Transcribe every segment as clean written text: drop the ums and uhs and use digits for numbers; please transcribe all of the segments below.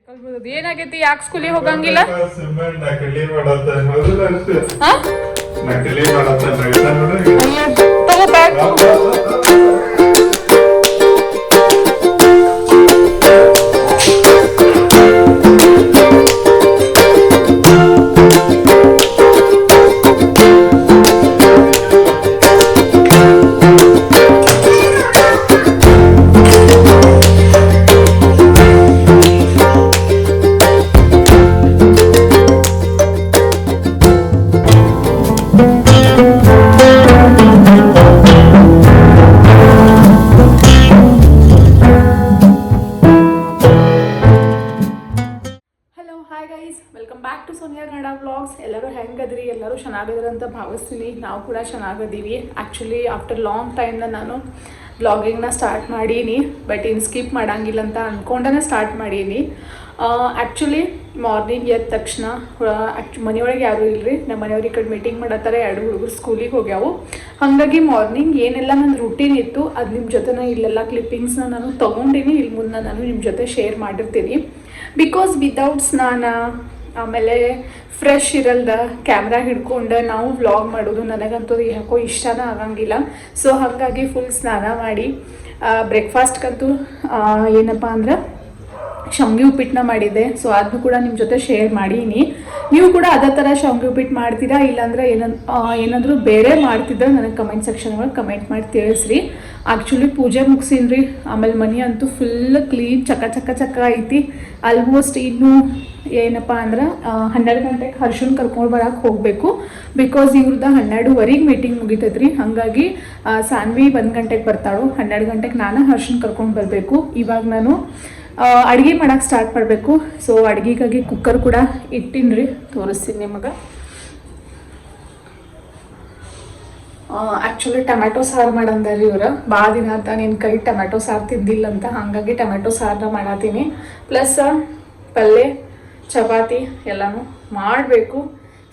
ಏನಾಗೈತಿ? ಯಾಕೆ ಸ್ಕೂಲಿಗೆ ಹೋಗಂಗಿಲ್ಲ? Welcome back to Sonia Kannada vlogs. ಎಲ್ಲರೂ ಹೆಂಗದ್ರಿ? ಎಲ್ಲರೂ ಚೆನ್ನಾಗಿದ್ರಿ ಅಂತ ಭಾವಿಸ್ತೀನಿ. ನಾವು ಕೂಡ ಚೆನ್ನಾಗದೀವಿ. ಆ್ಯಕ್ಚುಲಿ ಆಫ್ಟರ್ ಲಾಂಗ್ ಟೈಮ್ನ ನಾನು ವ್ಲಾಗಿಂಗ್ನ ಸ್ಟಾರ್ಟ್ ಮಾಡೀನಿ, ಬಟ್ ಇನ್ನು ಸ್ಕಿಪ್ ಮಾಡೋಂಗಿಲ್ಲ ಅಂತ ಅಂದ್ಕೊಂಡೇ ಸ್ಟಾರ್ಟ್ ಮಾಡೀನಿ. ಆ್ಯಕ್ಚುಲಿ ಮಾರ್ನಿಂಗ್ ಎದ್ದ ತಕ್ಷಣ ಮನೆಯೊಳಗೆ ಯಾರೂ ಇಲ್ಲರಿ, ನಮ್ಮ ಮನೆಯವ್ರ ಈ ಕಡೆ ಮೀಟಿಂಗ್ ಮಾಡತ್ತಾರೆ. 2 ಹುಡುಗರು ಸ್ಕೂಲಿಗೆ ಹೋಗ್ಯಾವು. ಹಾಗಾಗಿ ಮಾರ್ನಿಂಗ್ ಏನೆಲ್ಲ ನನ್ನ ರೂಟೀನ್ ಇತ್ತು ಅದು ನಿಮ್ಮ ಜೊತೆ ಇಲ್ಲೆಲ್ಲ ಕ್ಲಿಪ್ಪಿಂಗ್ಸ್ನ ನಾನು ತೊಗೊಂಡಿನಿ. ಇಲ್ಲಿ ಮುಂದೆ ನಾನು ನಿಮ್ಮ ಜೊತೆ ಶೇರ್ ಮಾಡಿರ್ತೀನಿ. ಬಿಕಾಸ್ ವಿದೌಟ್ ಸ್ನಾನ ಆಮೇಲೆ ಫ್ರೆಶ್ ಇರಲ್ದ ಕ್ಯಾಮ್ರಾ ಹಿಡ್ಕೊಂಡು ನಾವು ವ್ಲಾಗ್ ಮಾಡೋದು ನನಗಂತೂ ಯಾಕೋ ಇಷ್ಟನೇ ಆಗಂಗಿಲ್ಲ. ಸೊ ಹಾಗಾಗಿ ಫುಲ್ ಸ್ನಾನ ಮಾಡಿ ಬ್ರೇಕ್ಫಾಸ್ಟ್ಗಂತೂ ಏನಪ್ಪ ಅಂದ್ರೆ ಶಾವ್ಗೆ ಉಪ್ಪಿಟ್ಟನ್ನ ಮಾಡಿದ್ದೆ. ಸೊ ಅದನ್ನು ಕೂಡ ನಿಮ್ಮ ಜೊತೆ ಶೇರ್ ಮಾಡೀನಿ. ನೀವು ಕೂಡ ಅದೇ ಥರ ಶಾವ್ಗೆ ಉಪ್ಪಿಟ್ಟು ಮಾಡ್ತೀರಾ, ಇಲ್ಲಾಂದ್ರೆ ಏನಾದರೂ ಬೇರೆ ಮಾಡ್ತಿದ್ರೆ ನನಗೆ ಕಮೆಂಟ್ ಸೆಕ್ಷನ್ ಒಳಗೆ ಕಮೆಂಟ್ ಮಾಡಿ ತಿಳಿಸ್ರಿ. ಆ್ಯಕ್ಚುಲಿ ಪೂಜೆ ಮುಗಿಸಿನ್ರಿ. ಆಮೇಲೆ ಮನೆ ಅಂತೂ ಫುಲ್ ಕ್ಲೀನ್ ಚಕ್ಕ ಐತಿ. ಆಲ್ಮೋಸ್ಟ್ ಇನ್ನು ಏನಪ್ಪ ಅಂದ್ರೆ 12 ಗಂಟೆಗೆ ಹರ್ಷನ್ ಕರ್ಕೊಂಡು ಬರೋಕೆ ಹೋಗಬೇಕು. ಬಿಕಾಸ್ ಇವ್ರದ್ದು 12:15 ಮೀಟಿಂಗ್ ಮುಗಿತೈತ್ರಿ. ಹಾಗಾಗಿ ಸಾನ್ವಿ 1 ಗಂಟೆಗೆ ಬರ್ತಾಳು. 12 ಗಂಟೆಗೆ ನಾನು ಹರ್ಷನ್ ಕರ್ಕೊಂಡು ಬರಬೇಕು. ಇವಾಗ ನಾನು ಅಡುಗೆ ಮಾಡೋಕ್ಕೆ ಸ್ಟಾರ್ಟ್ ಮಾಡಬೇಕು. ಸೊ ಅಡುಗೆಗಾಗಿ ಕುಕ್ಕರ್ ಕೂಡ ಇಟ್ಟಿನ್ರಿ, ತೋರಿಸ್ತೀನಿ ನಿಮಗೆ. ಆ್ಯಕ್ಚುಲಿ ಟೊಮ್ಯಾಟೊ ಸಾರು ಮಾಡಂದಾರಿ ಇವ್ರು. ಭಾಳ ದಿನ ಅಂತ ನಿನ್ನ ಕೈ ಟೊಮ್ಯಾಟೊ ಸಾರು ತಿಂದಿಲ್ಲ ಅಂತ, ಹಾಗಾಗಿ ಟೊಮ್ಯಾಟೊ ಸಾರನ್ನ ಮಾಡತ್ತೀನಿ. ಪ್ಲಸ್ ಪಲ್ಯ ಚಪಾತಿ ಎಲ್ಲನೂ ಮಾಡಬೇಕು.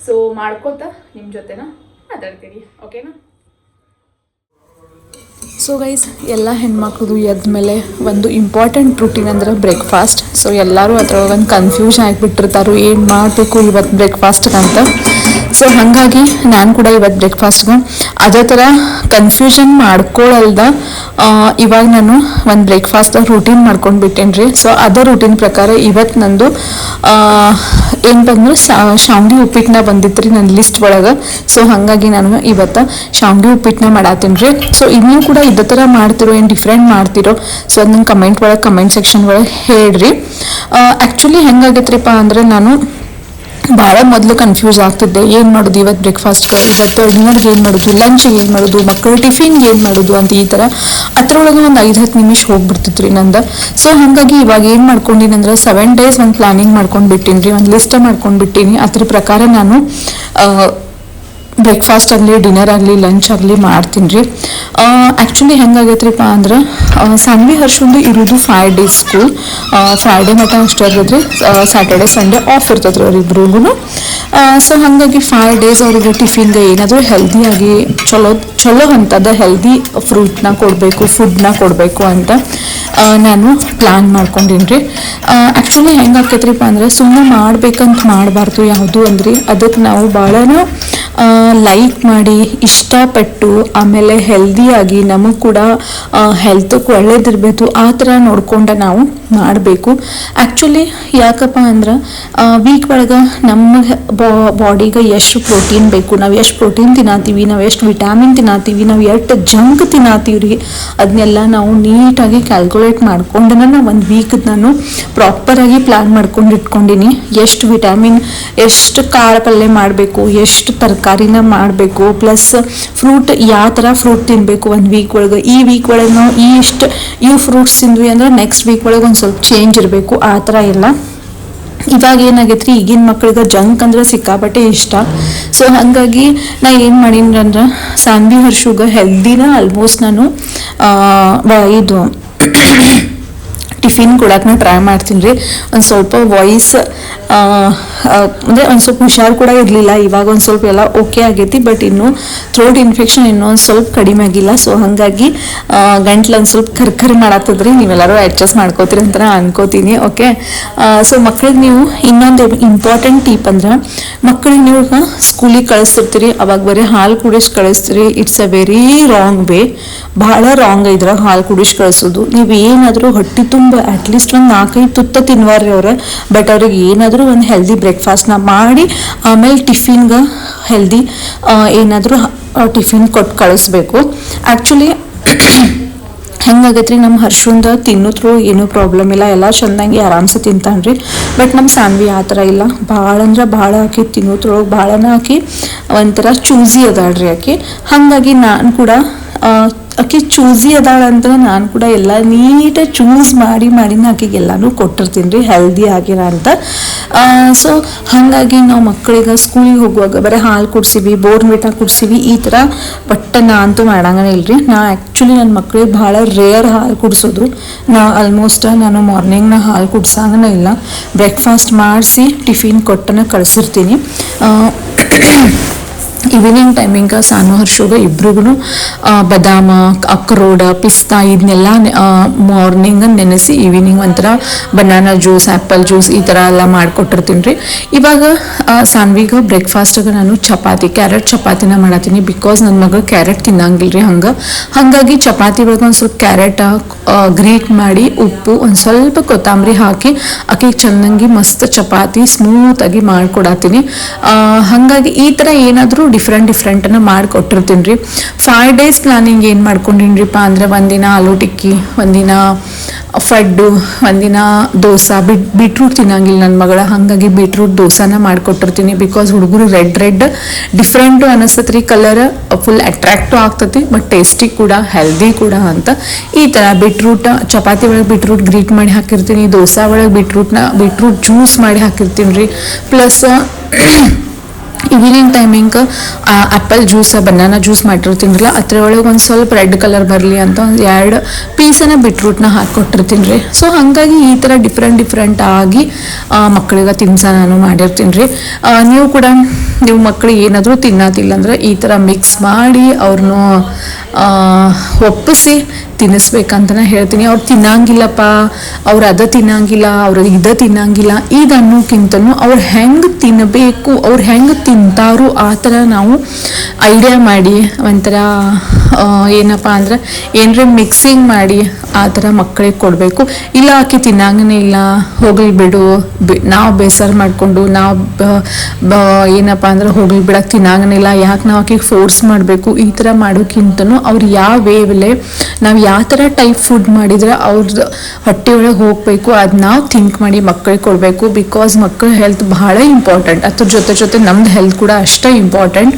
ಸೊ ಮಾಡ್ಕೋತಾ ನಿಮ್ಮ ಜೊತೆನ ಮಾತಾಡ್ತೀನಿ, ಓಕೆನಾ? ಸೊ ಗೈಸ್, ಎಲ್ಲ ಹೆಣ್ಮಕ್ಳದು ಎದ್ದ ಮೇಲೆ ಒಂದು ಇಂಪಾರ್ಟೆಂಟ್ ರೂಟೀನ್ ಅಂದ್ರೆ ಬ್ರೇಕ್ಫಾಸ್ಟ್. ಸೊ ಎಲ್ಲರೂ ಅದ್ರೊಳಗೆ ಒಂದು ಕನ್ಫ್ಯೂಷನ್ ಆಗಿಬಿಟ್ಟಿರ್ತಾರೆ, ಏನು ಮಾಡಬೇಕು ಇವತ್ತು ಬ್ರೇಕ್ಫಾಸ್ಟ್ಗೆ ಅಂತ. ಸೊ ಹಾಗಾಗಿ ನಾನು ಕೂಡ ಇವತ್ತು ಬ್ರೇಕ್ಫಾಸ್ಟ್ಗೆ ಅದೇ ಥರ ಕನ್ಫ್ಯೂಷನ್ ಮಾಡ್ಕೊಳ್ಳಲ್ದ ಇವಾಗ ನಾನು ಒಂದು ಬ್ರೇಕ್ಫಾಸ್ಟ್ ರೂಟೀನ್ ಮಾಡ್ಕೊಂಡು ಬಿಟ್ಟೇನಿ ರೀ. ಸೊ ಅದೇ ರೂಟೀನ್ ಪ್ರಕಾರ ಇವತ್ತು ನಂದು ಏನಂತಂದ್ರೆ ಶಾವ್ಗೆ ಉಪ್ಪಿಟ್ಟನ್ನ ಬಂದಿತ್ತು ರೀ ನನ್ನ ಲಿಸ್ಟ್ ಒಳಗೆ. ಸೊ ಹಾಗಾಗಿ ನಾನು ಇವತ್ತು ಶಾವ್ಗೆ ಉಪ್ಪಿಟ್ಟನ್ನ ಮಾಡತ್ತೀನಿ ರೀ. ಸೊ ಇನ್ನೂ ಕೂಡ ಇದೇ ಥರ ಮಾಡ್ತಿರೋ, ಏನು ಡಿಫ್ರೆಂಟ್ ಮಾಡ್ತಿರೋ, ಸೊ ಅದು ನಂಗೆ ಕಮೆಂಟ್ ಸೆಕ್ಷನ್ ಒಳಗೆ ಹೇಳ್ರಿ. ಆ್ಯಕ್ಚುಲಿ ಹೆಂಗಾಗೈತ್ರಿಪ್ಪ ಅಂದರೆ ನಾನು ಭಾಳ ಮೊದಲು ಕನ್ಫ್ಯೂಸ್ ಆಗ್ತಿದ್ದೆ, ಏನು ಮಾಡೋದು ಇವತ್ತು ಬ್ರೇಕ್ಫಾಸ್ಟ್ಗೆ, ಇವತ್ತು ಡಿನ್ನರ್ಗೆ ಏನು ಮಾಡೋದು, ಲಂಚಿಗೆ ಏನು ಮಾಡೋದು, ಮಕ್ಕಳು ಟಿಫಿನ್ಗೆ ಏನು ಮಾಡೋದು ಅಂತ ಈ ಥರ ಅದರೊಳಗೆ ಒಂದು 5-10 ನಿಮಿಷ ಹೋಗ್ಬಿಡ್ತಿತ್ತು ರೀ ನಂದು. ಸೊ ಹಾಗಾಗಿ ಇವಾಗ ಏನು ಮಾಡ್ಕೊಂಡಿನಿ ಅಂದ್ರೆ 7 ಡೇಸ್ ಒಂದು ಪ್ಲಾನಿಂಗ್ ಮಾಡ್ಕೊಂಡು ಬಿಟ್ಟಿನಿ ರೀ, ಒಂದು ಲಿಸ್ಟ್ ಮಾಡ್ಕೊಂಡು ಬಿಟ್ಟೀನಿ. ಅದ್ರ ಪ್ರಕಾರ ನಾನು ಬ್ರೇಕ್ಫಾಸ್ಟ್ ಆಗಲಿ, ಡಿನ್ನರ್ ಆಗಲಿ, ಲಂಚ್ ಆಗಲಿ ಮಾಡ್ತೀನಿ ರೀ. ಆ್ಯಕ್ಚುಲಿ ಹೆಂಗಾಗೈತ್ರಿಪ್ಪ ಅಂದ್ರೆ ಸಾನ್ವಿ ಹರ್ಷಂದು ಇರೋದು 5 ಡೇಸ್ ಸ್ಕೂಲ್. ಫ್ರೈಡೇ ಮಟ್ಟ ಅಷ್ಟೇ ಇರ್ತದ್ರಿ, ಸ್ಯಾಟರ್ಡೆ ಸಂಡೇ ಆಫ್ ಇರ್ತದ್ರಿ ಅವ್ರಿಬ್ರಿಗೂ. ಸೊ ಹಾಗಾಗಿ 5 ಡೇಸ್ ಅವ್ರಿಗೆ ಟಿಫಿನ್ಗೆ ಏನಾದರೂ ಹೆಲ್ದಿಯಾಗಿ ಚಲೋ ಅಂಥದ್ದು ಹೆಲ್ದಿ ಫ್ರೂಟ್ನ ಕೊಡಬೇಕು, ಫುಡ್ನ ಕೊಡಬೇಕು ಅಂತ ನಾನು ಪ್ಲ್ಯಾನ್ ಮಾಡ್ಕೊಂಡೀನಿ ರೀ. ಆ್ಯಕ್ಚುಲಿ ಹೆಂಗಾಕೈತ್ರಿಪ್ಪ ಅಂದರೆ ಸುಮ್ಮನೆ ಮಾಡ್ಬೇಕಂತ ಮಾಡಬಾರ್ದು ಯಾವುದು ಅಂದ್ರಿ, ಅದಕ್ಕೆ ನಾವು ಭಾಳನ ಲೈಕ್ ಮಾಡಿ ಇಷ್ಟಪಟ್ಟು ಆಮೇಲೆ ಹೆಲ್ದಿಯಾಗಿ ನಮಗೆ ಕೂಡ ಹೆಲ್ತಕ್ಕೆ ಒಳ್ಳೇದಿರಬೇಕು ಆ ಥರ ನೋಡ್ಕೊಂಡು ನಾವು ಮಾಡಬೇಕು. ಆ್ಯಕ್ಚುಲಿ ಯಾಕಪ್ಪ ಅಂದ್ರೆ ವೀಕ್ ಒಳಗೆ ನಮ್ಮ ಬಾಡಿಗೆ ಎಷ್ಟು ಪ್ರೋಟೀನ್ ಬೇಕು, ನಾವು ಎಷ್ಟು ಪ್ರೋಟೀನ್ ತಿನ್ನತ್ತೀವಿ, ನಾವು ಎಷ್ಟು ವಿಟಾಮಿನ್ ತಿನ್ನತ್ತೀವಿ, ನಾವು ಎಷ್ಟು ಜಂಕ್ ತಿನ್ನತ್ತೀವಿ ರೀ, ಅದನ್ನೆಲ್ಲ ನಾವು ನೀಟಾಗಿ ಕ್ಯಾಲ್ಕುಲೇಟ್ ಮಾಡ್ಕೊಂಡು ನಾನು ಒಂದು ವೀಕ್ ನಾನು ಪ್ರಾಪರಾಗಿ ಪ್ಲ್ಯಾನ್ ಮಾಡ್ಕೊಂಡು ಇಟ್ಕೊಂಡಿನಿ. ಎಷ್ಟು ವಿಟಾಮಿನ್, ಎಷ್ಟು ಕಾಳು ಪಲ್ಯ ಮಾಡಬೇಕು, ಎಷ್ಟು ತರಕಾರಿನ ಮಾಡಬೇಕು, ಪ್ಲಸ್ ಫ್ರೂಟ್ ಯಾವ ಥರ ಫ್ರೂಟ್ ತಿನ್ನಬೇಕು ಒಂದು ವೀಕ್ ಒಳಗೆ. ಈ ವೀಕ್ ಒಳಗೆ ನಾವು ಇವು ಫ್ರೂಟ್ಸ್ ತಿಂದ್ವಿ ಅಂದ್ರೆ ನೆಕ್ಸ್ಟ್ ವೀಕ್ ಒಳಗೆ ಒಂದು ಸ್ವಲ್ಪ ಚೇಂಜ್ ಇರಬೇಕು, ಆ ಥರ ಎಲ್ಲ. ಇವಾಗ ಏನಾಗೈತ್ರಿ, ಈಗಿನ ಮಕ್ಳಿಗೆ ಜಂಕ್ ಅಂದ್ರೆ ಸಿಕ್ಕಾಪಟ್ಟೆ ಇಷ್ಟ. ಸೊ ಹಾಗಾಗಿ ನಾ ಏನು ಮಾಡೀನಿ ಅಂದ್ರೆ ಸಾನ್ವಿ ಹರ್ಷುಗೆ ಹೆಲ್ದಿನ ಆಲ್ಮೋಸ್ಟ್ ನಾನು ಇದು ಟಿಫಿನ್ ಕೊಡಕ್ಕೆ ನಾ ಟ್ರೈ ಮಾಡ್ತೀನಿ ರೀ. ಒಂದು ಸ್ವಲ್ಪ ವಾಯ್ಸ್ ಅಂದರೆ ಒಂದು ಸ್ವಲ್ಪ ಹುಷಾರು ಕೂಡ ಇರಲಿಲ್ಲ, ಇವಾಗ ಒಂದು ಸ್ವಲ್ಪ ಎಲ್ಲ ಓಕೆ ಆಗೈತಿ. ಬಟ್ ಇನ್ನು ಥ್ರೋಟ್ ಇನ್ಫೆಕ್ಷನ್ ಇನ್ನೂ ಒಂದು ಸ್ವಲ್ಪ ಕಡಿಮೆ ಆಗಿಲ್ಲ. ಸೊ ಹಾಗಾಗಿ ಗಂಟ್ಲು ಒಂದು ಸ್ವಲ್ಪ ಕರ್ಕರಿ ಮಾಡತ್ತದ್ರಿ. ನೀವೆಲ್ಲರೂ ಅಡ್ಜಸ್ಟ್ ಮಾಡ್ಕೋತೀರಿ ಅಂತ ನಾನು ಅನ್ಕೋತೀನಿ. ಓಕೆ, ಸೊ ಮಕ್ಳಿಗೆ ನೀವು ಇನ್ನೊಂದು ಇಂಪಾರ್ಟೆಂಟ್ ಟಿಪ್ ಅಂದ್ರೆ, ಮಕ್ಕಳಿಗೆ ನೀವು ಸ್ಕೂಲಿಗೆ ಕಳಿಸ್ತಿರ್ತೀರಿ, ಅವಾಗ ಬರೀ ಹಾಲು ಕುಡಿಸಿ ಕಳಿಸ್ತೀರಿ. It's a very wrong way, ಬಹಳ ರಾಂಗ್ ಇದ್ರ ಹಾಲು ಕುಡಿಸಿ ಕಳಿಸೋದು. ನೀವು ಏನಾದರೂ ಹೊಟ್ಟೆ ತುಂಬ ಅಟ್ಲೀಸ್ಟ್ ಒಂದು 4-5 ತುತ್ತ ತಿನ್ವಾರ್ರಿ ಅವ್ರು. ಬಟ್ ಅವ್ರಿಗೆ ಏನಾದರೂ ಒಂದು ಹೆಲ್ದಿ ಬ್ರೇಕ್ಫಾಸ್ಟ್ನ ಮಾಡಿ ಆಮೇಲೆ ಟಿಫಿನ್ಗೆ ಹೆಲ್ದಿ ಏನಾದರೂ ಟಿಫಿನ್ ಕೊಟ್ಟು ಕಳಿಸ್ಬೇಕು. ಆ್ಯಕ್ಚುಲಿ ಹೆಂಗಾಗೈತೆ ರೀ, ನಮ್ಮ ಹರ್ಷಂದ ತಿನ್ನೋದ್ರು ಏನೂ ಪ್ರಾಬ್ಲಮ್ ಇಲ್ಲ, ಎಲ್ಲ ಚೆಂದಾಗಿ ಆರಾಮ್ಸೆ ತಿಂತಾನ್ರಿ. ಬಟ್ ನಮ್ಮ ಸಾನ್ವಿ ಆ ಥರ ಇಲ್ಲ, ಭಾಳ ಅಂದ್ರೆ ಭಾಳ ಹಾಕಿ ತಿನ್ನೋದ್ರೊಳಗೆ ಭಾಳನ ಹಾಕಿ ಒಂಥರ ಚೂಸಿ ಅದಾಳ್ರಿ ಆಕೆ. ಹಾಗಾಗಿ ನಾನು ಕೂಡ ಆಕೆ ಚೂಸಿ ಅದಾಳ ಅಂತ ನಾನು ಕೂಡ ಎಲ್ಲ ನೀಟಾಗಿ ಚೂಸ್ ಮಾಡಿ ಆಕೆಗೆ ಎಲ್ಲನೂ ಕೊಟ್ಟಿರ್ತೀನಿ ರೀ, ಹೆಲ್ದಿ ಆಗಿರ ಅಂತ. ಸೊ ಹಾಗಾಗಿ ನಾವು ಮಕ್ಕಳಿಗೆ ಸ್ಕೂಲಿಗೆ ಹೋಗುವಾಗ ಬರೀ ಹಾಲು ಕುಡ್ಸಿವಿ, ಬೋರ್ನ್ವಿಟಾ ಕುಡ್ಸಿವಿ, ಈ ಥರ ಬಟ್ ನಾ ಅಂತೂ ಮಾಡಂಗನೇ ಇಲ್ರಿ. ನಾ ಆ್ಯಕ್ಚುಲಿ ನನ್ನ ಮಕ್ಕಳಿಗೆ ಭಾಳ ರೇರ್ ಹಾಲು ಕುಡಿಸೋದು. ಆಲ್ಮೋಸ್ಟ್ ನಾನು ಮಾರ್ನಿಂಗ್ನ ಹಾಲು ಕುಡ್ಸಂಗನೇ ಇಲ್ಲ, ಬ್ರೇಕ್ಫಾಸ್ಟ್ ಮಾಡಿಸಿ ಟಿಫಿನ್ ಕೊಟ್ಟನ ಕಳಿಸಿರ್ತೀನಿ. ಈವ್ನಿಂಗ್ ಟೈಮಿಂಗ ಸಾನು ಹರ್ಷೋಗ ಇಬ್ರಿಗೂ ಬದಾಮ, ಅಕ್ರೋಡ, ಪಿಸ್ತಾ ಇದನ್ನೆಲ್ಲ ಮಾರ್ನಿಂಗ್ ನೆನೆಸಿ ಈವ್ನಿಂಗ್ ಒಂಥರ ಬನಾನಾ ಜ್ಯೂಸ್, ಆ್ಯಪಲ್ ಜ್ಯೂಸ್ ಈ ಥರ ಎಲ್ಲ ಮಾಡಿಕೊಟ್ಟಿರ್ತೀನಿ ರೀ. ಇವಾಗ ಸಾನ್ವಿಗೆ ಬ್ರೇಕ್ಫಾಸ್ಟಿಗೆ ನಾನು ಚಪಾತಿ, ಕ್ಯಾರೆಟ್ ಚಪಾತಿನ ಮಾಡತ್ತೀನಿ. ಬಿಕಾಸ್ ನನ್ನ ಮಗಳು ಕ್ಯಾರೆಟ್ ತಿನ್ನಂಗಿಲ್ಲ ರೀ. ಹಾಗಾಗಿ ಚಪಾತಿ ಒಳಗೆ ಒಂದು ಸ್ವಲ್ಪ ಕ್ಯಾರೆಟ್ ಗ್ರೇಟ್ ಮಾಡಿ, ಉಪ್ಪು, ಒಂದು ಸ್ವಲ್ಪ ಕೊತ್ತಂಬರಿ ಹಾಕಿ ಆಕೆಗೆ ಚೆನ್ನಾಗಿ ಮಸ್ತ್ ಚಪಾತಿ ಸ್ಮೂತಾಗಿ ಮಾಡಿಕೊಡತ್ತೀನಿ. ಹಾಗಾಗಿ ಈ ಥರ ಏನಾದರೂ ಡಿಫ್ರೆಂಟನ್ನು ಮಾಡಿಕೊಟ್ಟಿರ್ತೀನಿ ರೀ. 5 days ಪ್ಲಾನಿಂಗ್ ಏನು ಮಾಡ್ಕೊಂಡಿನ್ರಿಪ್ಪ ಅಂದರೆ, ಒಂದಿನ ಆಲೂ ಟಿಕ್ಕಿ, ಒಂದಿನ ಫಡ್ಡು, ಒಂದಿನ ದೋಸೆ. ಬೀಟ್ರೂಟ್ ತಿನ್ನಂಗಿಲ್ಲ ನನ್ನ ಮಗಳ, ಹಾಗಾಗಿ ಬೀಟ್ರೂಟ್ ದೋಸಾನ ಮಾಡಿಕೊಟ್ಟಿರ್ತೀನಿ. ಬಿಕಾಸ್ ಹುಡುಗರು ರೆಡ್ ಡಿಫ್ರೆಂಟು ಅನಿಸ್ತೈತೆ ರೀ, ಕಲರ್ ಫುಲ್ ಅಟ್ರಾಕ್ಟಿವ್ ಆಗ್ತೈತಿ, ಬಟ್ ಟೇಸ್ಟಿ ಕೂಡ, ಹೆಲ್ದಿ ಕೂಡ ಅಂತ. ಈ ಥರ ಬೀಟ್ರೂಟ್ ಚಪಾತಿ ಒಳಗೆ ಬೀಟ್ರೂಟ್ ಗ್ರೀಟ್ ಮಾಡಿ ಹಾಕಿರ್ತೀನಿ, ದೋಸೆ ಒಳಗೆ ಬೀಟ್ರೂಟ್ ಜ್ಯೂಸ್ ಮಾಡಿ ಹಾಕಿರ್ತೀನಿ ರೀ. Plus evening timing apple juice, banana juice ಮಾಡಿರ್ತೀನಿರಲ್ಲ, ಅದ್ರೊಳಗೆ ಒಂದು ಸ್ವಲ್ಪ ರೆಡ್ ಕಲರ್ ಬರಲಿ ಅಂತ 2 ಪೀಸನ್ನ ಬೀಟ್ರೂಟ್ನ ಹಾಕಿಕೊಟ್ಟಿರ್ತೀನಿ ರೀ. ಸೊ ಹಾಗಾಗಿ ಈ ಥರ ಡಿಫ್ರೆಂಟ್ ಆಗಿ ಮಕ್ಕಳಿಗೆ ತಿನ್ಸ ನಾನು ಮಾಡಿರ್ತೀನಿ ರೀ. ನೀವು ಮಕ್ಕಳಿಗೆ ಏನಾದರೂ ತಿನ್ನತಿಲ್ಲ ಅಂದ್ರೆ ಈ ಥರ ಮಿಕ್ಸ್ ಮಾಡಿ ಅವ್ರನ್ನೂ ಒಪ್ಪಿಸಿ ತಿನ್ನಿಸ್ಬೇಕಂತ ಹೇಳ್ತೀನಿ. ಅವ್ರು ತಿನ್ನಂಗಿಲ್ಲಪ್ಪ, ಅವ್ರು ಅದ ತಿನ್ನಂಗಿಲ್ಲ, ಅವ್ರು ಇದ ತಿನ್ನಂಗಿಲ್ಲ, ಇದು ಅನ್ನೋಕ್ಕಿಂತನೂ ಅವ್ರು ಹೆಂಗೆ ತಿನ್ನಬೇಕು, ಅವ್ರು ಹೆಂಗೆ ತಿಂತಾರೋ ಆ ಥರ ನಾವು ಐಡಿಯಾ ಮಾಡಿ ಒಂಥರ ಏನಪ್ಪ ಅಂದ್ರೆ ಏನರ ಮಿಕ್ಸಿಂಗ್ ಮಾಡಿ ಆ ಥರ ಮಕ್ಕಳಿಗೆ ಕೊಡಬೇಕು. ಇಲ್ಲ ಆಕೆ ತಿನ್ನಂಗನೇ ಇಲ್ಲ, ಹೋಗಲಿ ಬಿಡು, ನಾವು ಬೇಸರ ಮಾಡಿಕೊಂಡು ಏನಪ್ಪ ಅಂದ್ರೆ ಹೋಗಲಿ ಬಿಡಕ್ಕೆ ತಿನ್ನಂಗನಿಲ್ಲ, ಯಾಕೆ ನಾವು ಆಕೆಗೆ ಫೋರ್ಸ್ ಮಾಡಬೇಕು, ಈ ಥರ ಮಾಡೋಕ್ಕಿಂತನೂ ಅವ್ರು ಯಾವ ವೇವಲ್ಲೇ ನಾವು ಯಾವ ಥರ ಟೈಪ್ ಫುಡ್ ಮಾಡಿದ್ರೆ ಅವ್ರದ್ದು ಹೊಟ್ಟೆಯೊಳಗೆ ಹೋಗಬೇಕು ಅದು ನಾವು ಥಿಂಕ್ ಮಾಡಿ ಮಕ್ಕಳಿಗೆ ಕೊಡಬೇಕು. ಬಿಕಾಸ್ ಮಕ್ಕಳ ಹೆಲ್ತ್ ಬಹಳ ಇಂಪಾರ್ಟೆಂಟ್, ಅದ್ರ ಜೊತೆ ನಮ್ದು ಹೆಲ್ತ್ ಕೂಡ ಅಷ್ಟೇ ಇಂಪಾರ್ಟೆಂಟ್.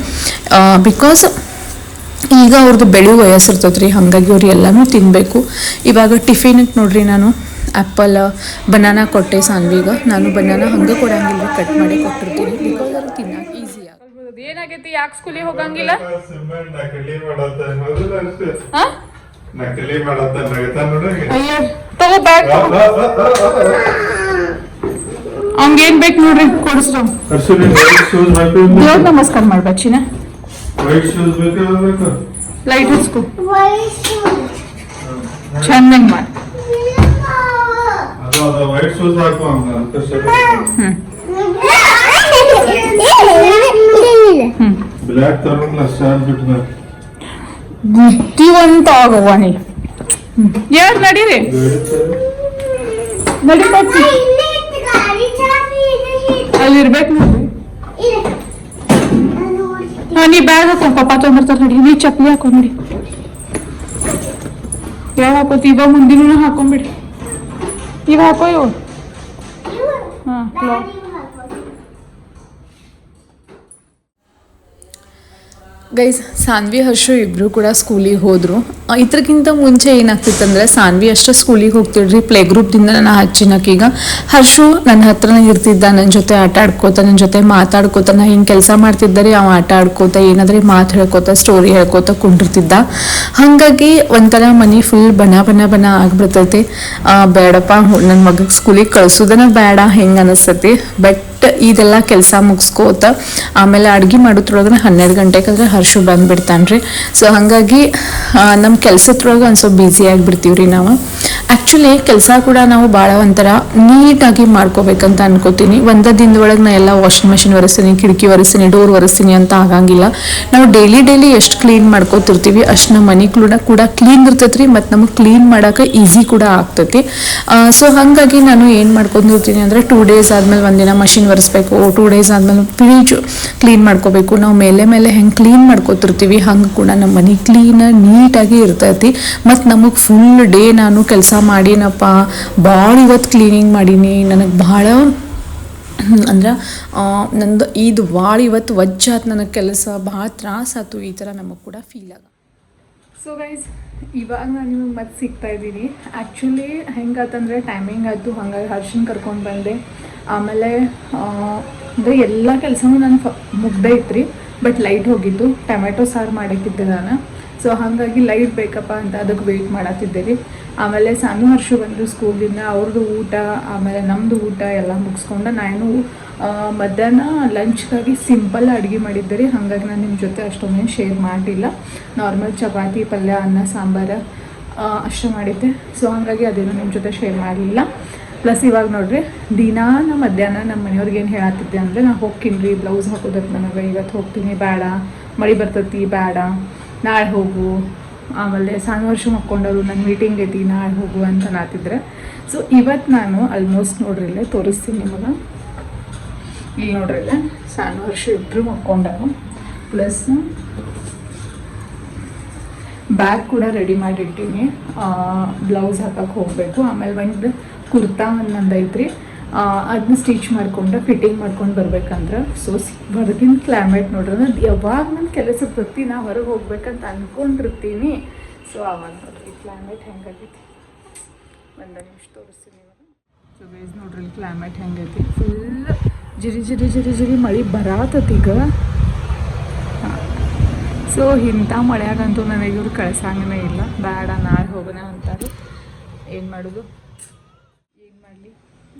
ಬಿಕಾಸ್ ಈಗ ಅವ್ರದ್ದು ಬೆಳೆಯೋ ವಯಸ್ಸಿರ್ತದೆ ರೀ, ಹಾಗಾಗಿ ಅವ್ರು ಎಲ್ಲನೂ ತಿನ್ನಬೇಕು. ಇವಾಗ ಟಿಫಿನಿಗೆ ನೋಡ್ರಿ, ನಾನು ಆ್ಯಪಲ್ ಬನಾನಾ ಕೊಟ್ಟೆ ಸಾನ್ವಿಗೆ. ನಾನು ಬನಾನಾ ಹಂಗೆ ಕೊಡಂಗಿಲ್ಲ, ಕಟ್ ಮಾಡಿ ಕೊಟ್ಟಿರ್ತೀನಿ. ಬಿಕಾಸ್ ಅವ್ರು ತಿನ್ನಕ್ಕೆ ಈಸಿ ಆಗ್ತದೆ. ಏನಾಗೈತಿ, ಯಾಕೆ ಸ್ಕೂಲಿಗೆ ಹೋಗಂಗಿಲ್ಲ? ತಗೋ ಬ್ಯಾಗ್, ಹಂಗೇನ್ ಬೇಕು ನೋಡ್ರಿ ಕೊಡಿಸ್ರು. ದೇವ್ರ ನಮಸ್ಕಾರ ಮಾಡ್ಬಚ್ಚಿನ ಲೈಟ್ ಹಚ್ಕೊ, ಚೆನ್ನಾಗಿ ಮಾಡಿ. ಬುದ್ಧಿವಂತ ಆಗವ್ವ ನೀ. ಯಾರು ನಡೀರಿ, ನಡಿಬೇಕು, ಅಲ್ಲಿ ಇರ್ಬೇಕು ನೋಡ್ರಿ. ನೀ ಬ್ಯಾಗ್ ಹಾಕೊ, ಪಪ್ಪ ತೊಗೊಂಡ್ಬರ್ತಾರ ನೋಡಿ. ನೀ ಚಪ್ಪಲಿ ಹಾಕೊ ನೋಡಿ, ಯಾವ ಹಾಕೋತಿ? ಇವಾಗ ಮುಂದಿನ ಹಾಕೊಂಡ್ಬಿಡಿ. ಇವ ಹಾಕೋ, ಇವು ಗೈಸ್, ಸಾನ್ವಿ ಹರ್ಷು ಇಬ್ಬರು ಕೂಡ ಸ್ಕೂಲಿಗೆ ಹೋದರು. ಇದಕ್ಕಿಂತ ಮುಂಚೆ ಏನಾಗ್ತಿತ್ತಂದ್ರೆ ಸಾನ್ವಿ ಅಷ್ಟೇ ಸ್ಕೂಲಿಗೆ ಹೋಗ್ತಿದ್ರಿ, ಪ್ಲೇ ಗ್ರೂಪ್ದಿಂದ ನಾನು ಹಚ್ಚಿನಕೀಗ ಹರ್ಷು ನನ್ನ ಹತ್ರನೇ ಇರ್ತಿದ್ದ, ನನ್ನ ಜೊತೆ ಆಟ ಆಡ್ಕೋತ, ನನ್ನ ಜೊತೆ ಮಾತಾಡ್ಕೋತ, ನಾ ಹಿಂಗೆ ಕೆಲಸ ಮಾಡ್ತಿದ್ದರೆ ಅವ ಆಟ ಆಡ್ಕೋತ, ಏನಾದ್ರೆ ಮಾತು ಹೇಳ್ಕೋತ, ಸ್ಟೋರಿ ಹೇಳ್ಕೋತ ಕುಂಡಿರ್ತಿದ್ದ. ಹಾಗಾಗಿ ಒಂಥರ ಮನೆ ಫುಲ್ ಬನ ಆಗ್ಬಿಡ್ತೈತಿ. ಬೇಡಪ್ಪ ನನ್ನ ಮಗಗೆ ಸ್ಕೂಲಿಗೆ ಕಳ್ಸೋದನ್ನ ಬೇಡ ಹೆಂಗೆ ಅನಿಸ್ತೈತಿ. ಬಟ್ ಇದೆಲ್ಲ ಕೆಲಸ ಮುಗಿಸ್ಕೋತ ಆಮೇಲೆ ಅಡುಗೆ ಮಾಡೋದ್ರೊಳಗೆ 12 ಗಂಟೆಗಾದ್ರೆ ಹರ್ಷು ಬಂದುಬಿಡ್ತಾನ್ರಿ. ಸೊ ಹಾಗಾಗಿ ನಮ್ಮ ಕೆಲಸದ್ರೊಳಗೆ ಒಂದು ಸ್ವಲ್ಪ ಬ್ಯುಸಿ ಆಗಿಬಿಡ್ತೀವಿ ರೀ ನಾವು. ಆ್ಯಕ್ಚುಲಿ ಕೆಲಸ ಕೂಡ ನಾವು ಭಾಳ ಒಂಥರ ನೀಟಾಗಿ ಮಾಡ್ಕೋಬೇಕಂತ ಅನ್ಕೋತೀನಿ. ಒಂದೇ ದಿನದೊಳಗೆ ನಾ ಎಲ್ಲ ವಾಷಿಂಗ್ ಮೆಷಿನ್ ಒರೆಸ್ತೀನಿ, ಕಿಟಕಿ ಒರೆಸ್ತೀನಿ, ಡೋರ್ ಒರೆಸ್ತೀನಿ ಅಂತ ಆಗಂಗಿಲ್ಲ. ನಾವು ಡೈಲಿ ಎಷ್ಟು ಕ್ಲೀನ್ ಮಾಡ್ಕೋತಿರ್ತೀವಿ ಅಷ್ಟು ನಮ್ಮ ಮನೆ ಕೂಡ ಕ್ಲೀನ್ ಇರ್ತೈತೆ ರೀ, ಮತ್ತು ನಮಗೆ ಕ್ಲೀನ್ ಮಾಡೋಕೆ ಈಸಿ ಕೂಡ ಆಗ್ತೈತಿ. ಸೊ ಹಾಗಾಗಿ ನಾನು ಏನು ಮಾಡ್ಕೊಂಡಿರ್ತೀನಿ ಅಂದರೆ 2 ಡೇಸ್ ಆದಮೇಲೆ ಒಂದಿನ ಮಷಿನ್ ಒರೆಸ್ಬೇಕು, 2 ಡೇಸ್ ಆದಮೇಲೆ ಫ್ರಿಜ್ ಕ್ಲೀನ್ ಮಾಡ್ಕೋಬೇಕು. ನಾವು ಮೇಲೆ ಹೆಂಗೆ ಕ್ಲೀನ್ ಮಾಡ್ಕೋತಿರ್ತೀವಿ ಹಂಗೆ ಕೂಡ ನಮ್ಮ ಮನೆ ಕ್ಲೀನ್ ನೀಟಾಗಿ ಇರ್ತೈತಿ. ಮತ್ತು ನಮಗೆ ಫುಲ್ ಡೇ ನಾನು ಕೆಲಸ ಮಾಡೀನಪ್ಪ, ಭಾಳ ಇವತ್ತು ಕ್ಲೀನಿಂಗ್ ಮಾಡೀನಿ, ನನಗೆ ಭಾಳ ಅಂದ್ರೆ ನಂದು ಇದು ಭಾಳ ಇವತ್ತು ವಜ್ಜಾತು, ನನಗೆ ಕೆಲಸ ಭಾಳ ತ್ರಾಸಾಯ್ತು, ಈ ಥರ ನಮಗೆ ಕೂಡ ಫೀಲ್ ಆಗ. ಸೊ ಗೈಸ್, ಇವಾಗ ನಾನು ನಿಮಗೆ ಮತ್ತೆ ಸಿಗ್ತಾ ಇದ್ದೀನಿ. ಆ್ಯಕ್ಚುಲಿ ಹೆಂಗಾತಂದರೆ ಟೈಮಿಂಗ್ ಆಯಿತು, ಹಾಗಾಗಿ ಹರ್ಷನ್ ಕರ್ಕೊಂಡು ಬಂದೆ. ಆಮೇಲೆ ಅಂದರೆ ಎಲ್ಲ ಕೆಲಸನೂ ನಾನು ಮುಗ್ದೇ ಇತ್ತು, ಬಟ್ ಲೈಟ್ ಹೋಗಿದ್ದು. ಟೊಮೆಟೊ ಸಾರು ಮಾಡೋಕ್ಕಿದ್ದೆ ನಾನು. ಸೊ ಹಾಗಾಗಿ ಲೈಟ್ ಬೇಕಪ್ಪ ಅಂತ ಅದಕ್ಕೆ ವೆಯ್ಟ್ ಮಾಡತ್ತಿದ್ದೆ ರೀ. ಆಮೇಲೆ ಸಾನು ಹರ್ಷು ಬಂದರು ಸ್ಕೂಲಿಂದ, ಅವ್ರದ್ದು ಊಟ ಆಮೇಲೆ ನಮ್ಮದು ಊಟ ಎಲ್ಲ ಮುಗಿಸ್ಕೊಂಡು ನಾನು ಮಧ್ಯಾಹ್ನ ಲಂಚ್ಗಾಗಿ ಸಿಂಪಲ್ ಅಡುಗೆ ಮಾಡಿದ್ದೆ ರೀ. ಹಾಗಾಗಿ ನಾನು ನಿಮ್ಮ ಜೊತೆ ಅಷ್ಟೊಂದೇನು ಶೇರ್ ಮಾಡಿಲ್ಲ. ನಾರ್ಮಲ್ ಚಪಾತಿ, ಪಲ್ಯ, ಅನ್ನ, ಸಾಂಬಾರು ಅಷ್ಟು ಮಾಡಿದ್ದೆ. ಸೊ ಹಾಗಾಗಿ ಅದೇನು ನಿಮ್ಮ ಜೊತೆ ಶೇರ್ ಮಾಡಲಿಲ್ಲ. ಪ್ಲಸ್ ಇವಾಗ ನೋಡ್ರಿ, ದಿನಾ ನಮ್ಮ ಮಧ್ಯಾಹ್ನ ನಮ್ಮ ಮನೆಯವ್ರಿಗೆ ಏನು ಹೇಳತ್ತಿದ್ದೆ ಅಂದರೆ, ನಾನು ಹೋಗ್ತೀನಿ ರೀ ಬ್ಲೌಸ್ ಹಾಕೋದಕ್ಕೆ, ನನಗೆ ಇವತ್ತು ಹೋಗ್ತೀನಿ, ಬೇಡ ಮಳೆ ಬರ್ತೈತಿ, ಬೇಡ ನಾಳೆ ಹೋಗು. ಆಮೇಲೆ ಸಾನು ವರ್ಷ ಮಕ್ಕೊಂಡವರು ನನ್ನ ಮೀಟಿಂಗ್ ಐತಿ, ನಾಳೆ ಹೋಗು ಅಂತ ನಾತಿದ್ರೆ. ಸೊ ಇವತ್ತು ನಾನು ಆಲ್ಮೋಸ್ಟ್ ನೋಡ್ರಿ ಇಲ್ಲೇ ತೋರಿಸ್ತೀನಿ ನಿಮಗೆ. ಇಲ್ಲಿ ನೋಡ್ರಿ ಇಲ್ಲೇ ಸಾನು ವರ್ಷ ಇಬ್ಬರು ಮಕ್ಕೊಂಡರು. ಪ್ಲಸ್ ಬ್ಯಾಗ್ ಕೂಡ ರೆಡಿ ಮಾಡಿಟ್ಟಿನಿ, ಬ್ಲೌಸ್ ಹಾಕಕ್ಕೆ ಹೋಗಬೇಕು. ಆಮೇಲೆ ಒಂದು ಕುರ್ತಾ ಒಂದೊಂದು ಐತ್ರಿ, ಅದನ್ನ ಸ್ಟಿಚ್ ಮಾಡ್ಕೊಂಡು ಫಿಟ್ಟಿಂಗ್ ಮಾಡ್ಕೊಂಡು ಬರ್ಬೇಕಂದ್ರೆ. ಸೊ ಹೊರಗಿನ ಕ್ಲೈಮೇಟ್ ನೋಡ್ರಿ, ಯಾವಾಗ ನನ್ನ ಕೆಲಸಕ್ಕೆ ಬರ್ತಿ ನಾ ಹೊರಗೆ ಹೋಗ್ಬೇಕಂತ ಅಂದ್ಕೊಂಡಿರ್ತೀನಿ. ಸೊ ಅವಾಗ ನೋಡ್ರಿ ಕ್ಲೈಮೇಟ್ ಹೆಂಗಾಗೈತಿ, ಒಂದು ನಿಮಿಷ ತೋರಿಸ್ತೀನಿ ಇವಾಗ. ಸೊ ಗೈಸ್ ನೋಡ್ರಿ ಕ್ಲೈಮೇಟ್ ಹೆಂಗೈತಿ, ಫುಲ್ ಜಿರಿ ಮಳೆ ಬರಾತತಿ ಈಗ. ಸೊ ಇಂಥ ಮಳೆಯಾಗಂತೂ ನನಗೆ ಇವ್ರು ಕಳ್ಸಂಗನೇ ಇಲ್ಲ, ಬೇಡ ನಾಳೆ ಹೋಗೋಣ ಅಂತಾರೆ. ಏನು ಮಾಡೋದು, ಏನು ಮಾಡಲಿ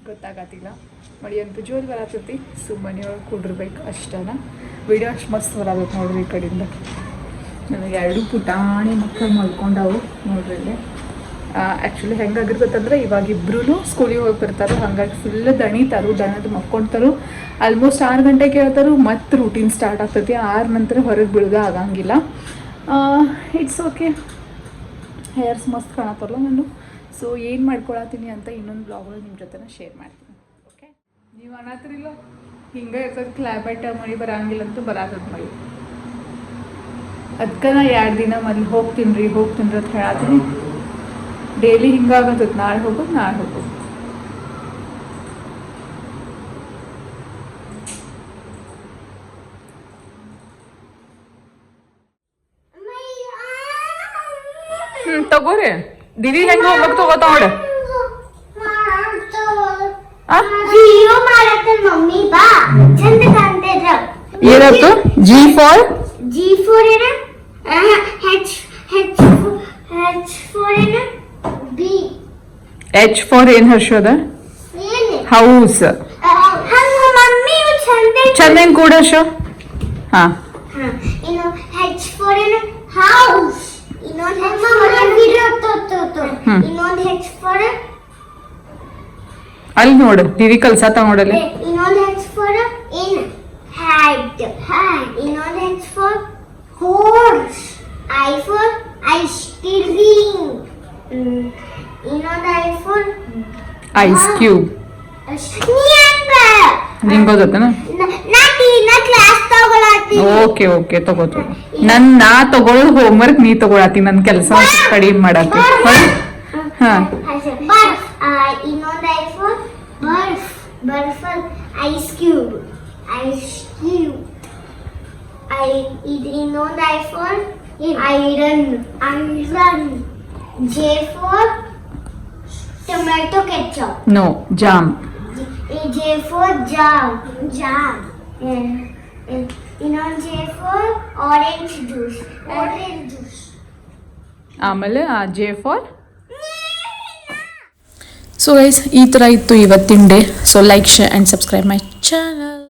ಗೊತ್ತಾಗತ್ತಿಲ್ಲ. ಮಳೆ ಅಂತೂ ಜೋರು ಬರತೈತಿ. ಸೊ ಮನೆಯೊಳಗೆ ಕೂಡಿರ್ಬೇಕು ಅಷ್ಟನ. ವಿಡಿಯೋ ಅಷ್ಟು ಮಸ್ತ್ ಬರಬೇಕು ನೋಡ್ರಿ ಈ ಕಡೆಯಿಂದ. ನನಗೆ 2 ಪುಟಾಣಿ ಮಕ್ಕಳು ಮಲ್ಕೊಂಡವು ನೋಡ್ರಿ ಇಲ್ಲಿ. ಆ್ಯಕ್ಚುಲಿ ಹೆಂಗಾಗಿರ್ತಂದ್ರೆ ಇವಾಗ ಇಬ್ಬರೂ ಸ್ಕೂಲಿಗೆ ಹೋಗಿ ಬರ್ತಾರೆ, ಹಾಗಾಗಿ ಫುಲ್ ದಣದ ಮಕ್ಕೊಳ್ತಾರು. ಆಲ್ಮೋಸ್ಟ್ 6 ಗಂಟೆಗೆ ಹೇಳ್ತಾರೆ, ಮತ್ತು ರೂಟೀನ್ ಸ್ಟಾರ್ಟ್ ಆಗ್ತೈತಿ. 6 ನಂತರ ಹೊರಗೆ ಬೀಳೋದು ಆಗಂಗಿಲ್ಲ. ಇಟ್ಸ್ ಓಕೆ, ಹೇರ್ಸ್ ಮಸ್ತ್ ಕಾಣತ್ತಲ್ಲ ನಾನು. ಸೊ ಏನು ಮಾಡ್ಕೊಳತ್ತೀನಿ ಅಂತ ಇನ್ನೊಂದು ಬ್ಲಾಗಲ್ಲಿ ನಿಮ್ಮ ಜೊತೆ ಶೇರ್ ಮಾಡ್ತೀನಿ. ಓಕೆ, ನೀವು ಅನ್ನತ್ತಿರಿಲ್ಲ ಹಿಂಗೆ ಇರ್ತದೆ ಕ್ಲೈಮೇಟ್, ಮಳೆ ಬರಂಗಿಲ್ಲ ಅಂತೂ ಬರತ್ತದ ಮಳೆ. ಅದಕ್ಕೆ ನಾ 2 ದಿನ ಮೊದಲು ಹೋಗ್ತೀನಿ ರೀ ಅಂತ ಹೇಳತ್ತೀನಿ. ಡೈಲಿ ಹಿಂಗಾಗತ್ತದ, ನಾಳೆ ಹೋಗೋದು. ತಗೋರಿ ದೀದಿ ಹೆಂಗೆ ಹೋಗ್ಬೇಕು ತಗೋತಾ ನೋಡ. ಏನಾಯ್ತು? G for ಏನು? H for ಏನ್ ಹರ್ಷದ? ಹೌಸ್. ಚಂದ ಕೂಡ ಶೋ. ಹಾ, ಅಲ್ಲಿ ನೋಡು ದೀದಿ ಕಲ್ಸಾತ ನೋಡಲ್ಲಿ. ಐಸ್ ಕ್ಯೂಬ್ ನಿಂಗೆ ಗೊತ್ತನ? ಓಕೆ ತಗೋ. ನಾ ತಗೊಳ್ಳೋದು ಹೋಮ್ವರ್ಕ್, ನೀ ತಗೊಳತಿ ನನ್ನ ಕೆಲಸ ಕಡಿಮೆ ಮಾಡತ್ತಿ. ಹಾ, ಇನ್ನೊಂದು iPhone iron J for tomato ketchup. No jam. J for jam. ಇನ್ನೊಂದು J for orange juice. ಆಮೇಲೆ ಜೆ ಫಾರ್ ಸೊ ಗೈಸ್ ಈ ಥರ ಇತ್ತು ಇವತ್ತಿನ day. So like share and subscribe my channel.